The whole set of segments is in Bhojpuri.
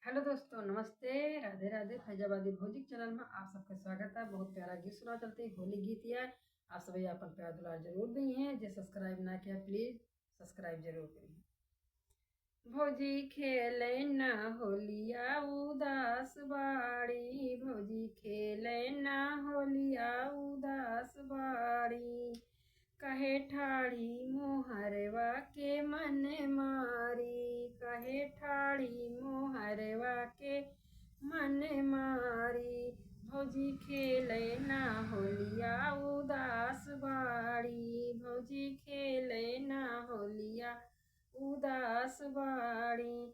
हेलो दोस्तों, नमस्ते, राधे राधे। फैजाबादी भौजी चैनल में आप सबका स्वागत है। बहुत प्यारा गीत सुना चलते होली गीत है। आप सभी अपन प्यार दुलार जरूर दी हैं। जो सब्सक्राइब ना किया प्लीज सब्सक्राइब जरूर करिए। भौजी खेले ना होलिया उदास बाड़ी, भौजी खेले ना होलिया उदास बाड़ी। कहे ठाड़ी मोहरवा के मन मारी, कहे ठाड़ी मोहरवा के मन मारी। भौजी खेले ना होलिया उदास बाड़ी, भौजी खेले ना होलिया उदास बाड़ी।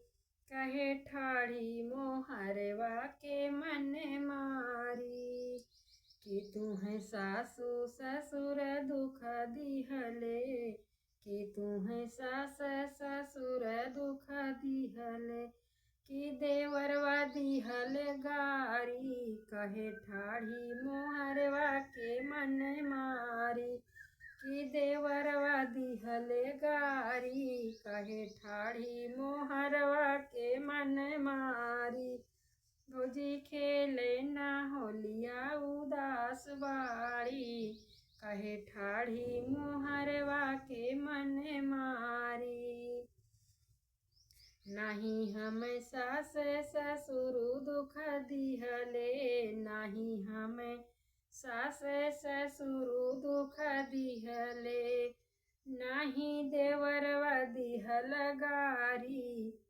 कहे ठाड़ी मोहरवा के मन मारी। कि तुम्हें सासु ससुर दुख दिहले, कि तुम्हें सास ससुर दुख दिहले। कि देवरवा दिहल गारी, कहे ठाड़ी मोहरवा के मन मारी। कि देवरवा दिहल गारी, कहे ठाड़ी मोहरवा के मन मारी। भौजी खेले ना होलिया उदास बाड़ी, कहे ठाड़ी मोहरवा के मन मारी। नहीं हम सास ससुर दुख दिहले, नहीं हम सास ससुर दुख दिहले। नहीं देवरवा दिहल गारी,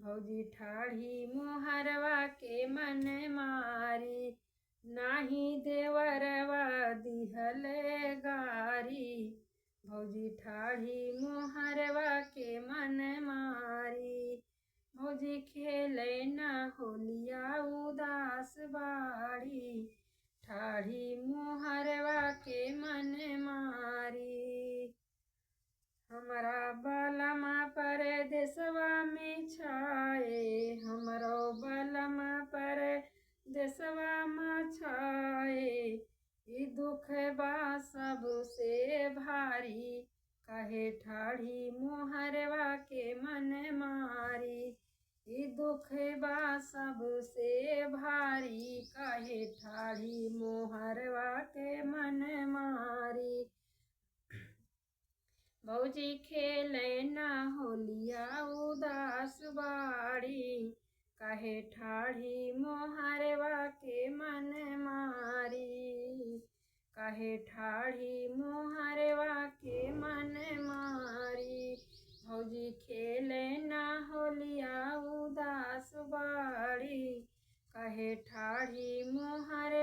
भौजी ठाड़ी मोहरवा के मन मारी। नाही देवरवा दिहल गारी, भौजी ठाड़ी मोहरवा के मन मारी। भौजी खेले ना होलिया उदास बाड़ी, ठाड़ी मोहरवा के मन मारी। हमारा बलमा परदेसवा में छाए, हमरो बलमा परदेसवा में छाए। ई दुख बा सबसे भारी, कहे ठाड़ी मोहरवा के मन मारी। ई दुख बा सबसे भारी, कहे ठाड़ी मोहरवा के मन मारी। भौजी खेले ना होलिया उदास बाड़ी, कहे ठाड़ी मोहरवा के मन मारी। कहे ठाड़ी मोहरवा के मन मारी। भौजी खेले ना होलिया उदास बाड़ी, कहे ठाड़ी मोहर